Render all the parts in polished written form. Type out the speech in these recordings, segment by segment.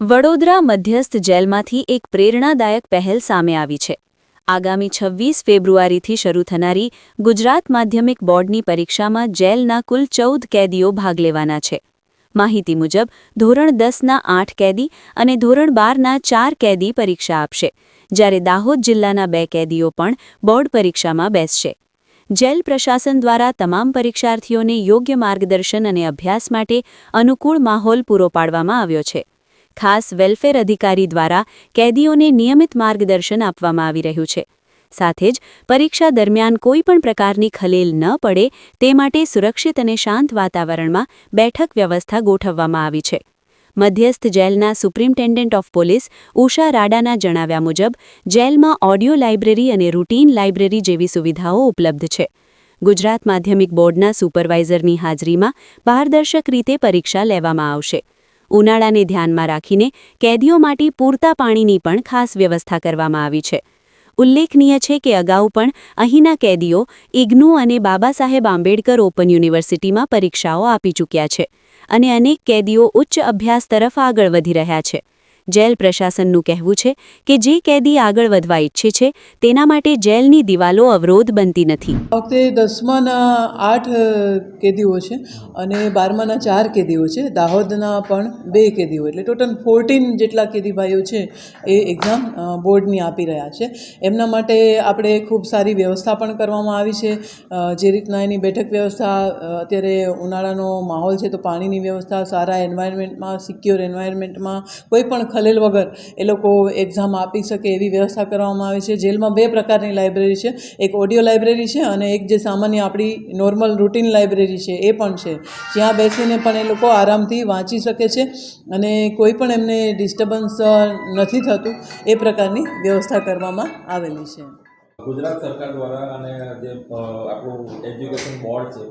વડોદરા મધ્યસ્થ જેલમાંથી એક પ્રેરણાદાયક પહેલ સામે આવી છે। આગામી 26 ફેબ્રુઆરીથી શરૂ થનારી ગુજરાત માધ્યમિક બોર્ડની પરીક્ષામાં જેલના કુલ 14 કેદીઓ ભાગ લેવાના છે। માહિતી મુજબ ધોરણ 10ના 8 કેદી અને ધોરણ 12ના 4 કેદી પરીક્ષા આપશે, જ્યારે દાહોદ જિલ્લાના 2 કેદીઓ પણ બોર્ડ પરીક્ષામાં બેસશે। જેલ પ્રશાસન દ્વારા તમામ પરીક્ષાર્થીઓને યોગ્ય માર્ગદર્શન અને અભ્યાસ માટે અનુકૂળ માહોલ પૂરો પાડવામાં આવ્યો છે। ખાસ વેલફેર અધિકારી દ્વારા કેદીઓને નિયમિત માર્ગદર્શન આપવામાં આવી રહ્યું છે। સાથે જ પરીક્ષા દરમિયાન કોઈપણ પ્રકારની ખલેલ ન પડે તે માટે સુરક્ષિત અને શાંત વાતાવરણમાં બેઠક વ્યવસ્થા ગોઠવવામાં આવી છે। મધ્યસ્થ જેલના સુપ્રિન્ટેન્ડન્ટ ઓફ પોલીસ ઉષા રાડાના જણાવ્યા મુજબ જેલમાં ઓડિયો લાઇબ્રેરી અને રૂટીન લાઇબ્રેરી જેવી સુવિધાઓ ઉપલબ્ધ છે। ગુજરાત માધ્યમિક બોર્ડના સુપરવાઇઝરની હાજરીમાં પારદર્શક રીતે પરીક્ષા લેવામાં આવશે। ઉનાળાને ધ્યાનમાં રાખીને કેદીઓ માટે પૂરતા પાણીની પણ ખાસ વ્યવસ્થા કરવામાં આવી છે। ઉલ્લેખનીય છે કે અગાઉ પણ અહીંના કેદીઓ ઇગ્નુ અને બાબા સાહેબ આંબેડકર ઓપન યુનિવર્સિટીમાં પરીક્ષાઓ આપી ચૂક્યા છે અને અનેક કેદીઓ ઉચ્ચ અભ્યાસ તરફ આગળ વધી રહ્યા છે। જેલ પ્રશાસનનું કહેવું છે કે જે કેદી આગળ વધવા ઈચ્છે છે તેના માટે જેલની દિવાલો અવરોધ બનતી નથી। વખતે 10માના 8 કેદીઓ છે અને 12માના 4 કેદીઓ છે। દાહોદના પણ 2 કેદીઓ, એટલે ટોટલ 14 જેટલા કેદી ભાઈઓ છે એ એક્ઝામ બોર્ડની આપી રહ્યા છે। એમના માટે આપણે ખૂબ સારી વ્યવસ્થા પણ કરવામાં આવી છે। જે રીતના એની બેઠક વ્યવસ્થા, અત્યારે ઉનાળાનો માહોલ છે તો પાણીની વ્યવસ્થા, સારા એન્વાયરમેન્ટમાં, સિક્યોર એન્વાયરમેન્ટમાં કોઈ પણ ખલેલ વગર એ લોકો એક્ઝામ આપી શકે એવી વ્યવસ્થા કરવામાં આવી છે। જેલમાં 2 પ્રકારની લાઇબ્રેરી છે, એક ઓડિયો લાઇબ્રેરી છે અને એક જે સામાન્ય આપણી નોર્મલ રૂટીન લાઇબ્રેરી છે એ પણ છે, જ્યાં બેસીને પણ એ લોકો આરામથી વાંચી શકે છે અને કોઈ પણ એમને ડિસ્ટર્બન્સ નથી થતું એ પ્રકારની વ્યવસ્થા કરવામાં આવેલી છે। ગુજરાત સરકાર દ્વારા અને જે આપણું એજ્યુકેશન બોર્ડ છે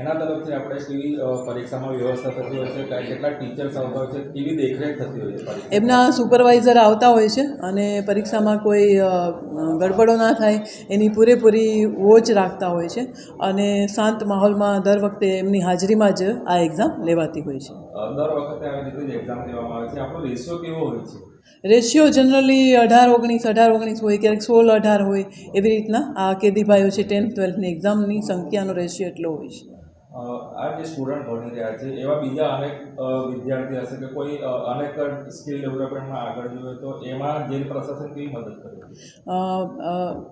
એના તરફથી આપણે કેવી પરીક્ષામાં વ્યવસ્થા થતી હોય છે, કેટલા ટીચર્સ આવતા હોય છે, કેવી દેખરેખ થતી હોય છે? એમના સુપરવાઇઝર આવતા હોય છે અને પરીક્ષામાં કોઈ ગડબડો ના થાય એની પૂરેપૂરી વોચ રાખતા હોય છે અને શાંત માહોલમાં દર વખતે એમની હાજરીમાં જ આ એક્ઝામ લેવાતી હોય છે। દર વખતે આવી રીતે જ એક્ઝામ લેવામાં આવે છે। આપણો રેશિયો કેવો હોય છે? રેશિયો જનરલી 18-19, 18-19 હોય, ક્યારેક 16-18 હોય, એવી રીતના આ કેદીભાઈઓ છે 10th-12thની એક્ઝામની સંખ્યાનો રેશિયો એટલો હોય છે। આ જે સ્ટુડન્ટ ભણી રહ્યા છે એવા બીજા અનેક વિદ્યાર્થી હશે કે કોઈ અનેક સ્કિલ ડેવલપમેન્ટમાં આગળ જોઈએ તો એમાં જેલ પ્રશાસન કેવી મદદ કરે?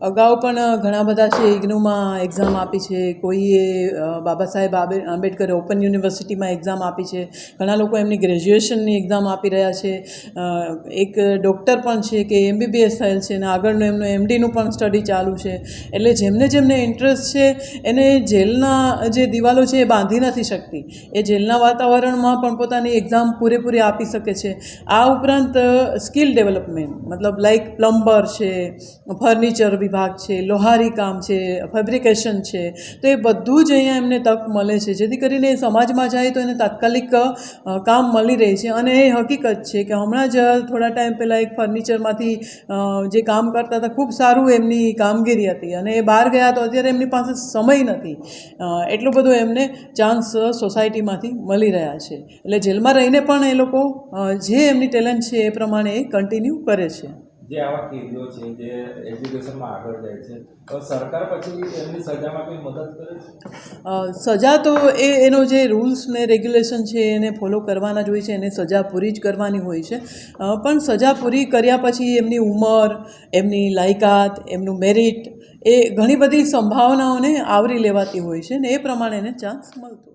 અગાઉ પણ ઘણા બધા છે ઇગ્નુમાં એક્ઝામ આપી છે, કોઈએ બાબા સાહેબ આંબેડકર ઓપન યુનિવર્સિટીમાં એક્ઝામ આપી છે, ઘણા લોકો એમની ગ્રેજ્યુએશનની એક્ઝામ આપી રહ્યા છે। એક ડૉક્ટર પણ છે કે MBBS થયેલ છે અને આગળનું એમનું MDનું પણ સ્ટડી ચાલુ છે। એટલે જેમને ઇન્ટરેસ્ટ છે એને જેલના જે દિવાલો છે એ બાંધી નથી શકતી, એ જેલના વાતાવરણમાં પણ પોતાની એક્ઝામ પૂરેપૂરી આપી શકે છે। આ ઉપરાંત સ્કિલ ડેવલપમેન્ટ, મતલબ લાઈક પ્લમ્બર છે, ફર્નિચર વિભાગ છે, લોહારી કામ છે, ફેબ્રિકેશન છે, તો એ બધું જ અહીંયા એમને તક મળે છે, જેથી કરીને એ સમાજમાં જાય તો એને તાત્કાલિક કામ મળી રહે છે। અને એ હકીકત છે કે હમણાં જ થોડા ટાઈમ પહેલાં એક ફર્નિચરમાંથી જે કામ કરતા હતા, ખૂબ સારું એમની કામગીરી હતી અને એ બહાર ગયા તો અત્યારે એમની પાસે સમય નથી, એટલો બધો એમને ચાન્સ સોસાયટીમાંથી મળી રહ્યા છે। એટલે જેલમાં રહીને પણ એ લોકો જે એમની ટેલેન્ટ છે એ પ્રમાણે એ કન્ટિન્યુ કરે છે। જે આવા કેદીઓ છે જે એજ્યુકેશનમાં આગળ જાય છે તો સરકાર પછી એમની સજામાં કંઈ મદદ કરે છે? સજા તો એનો જે રૂલ્સ ને રેગ્યુલેશન છે એને ફોલો કરવાના જ હોય છે, એને સજા પૂરી જ કરવાની હોય છે। પણ સજા પૂરી કર્યા પછી એમની ઉંમર, એમની લાયકાત, એમનું મેરિટ, એ ઘણી બધી સંભાવનાઓને આવરી લેવાતી હોય છે ને એ પ્રમાણે એને ચાન્સ મળતો હોય છે।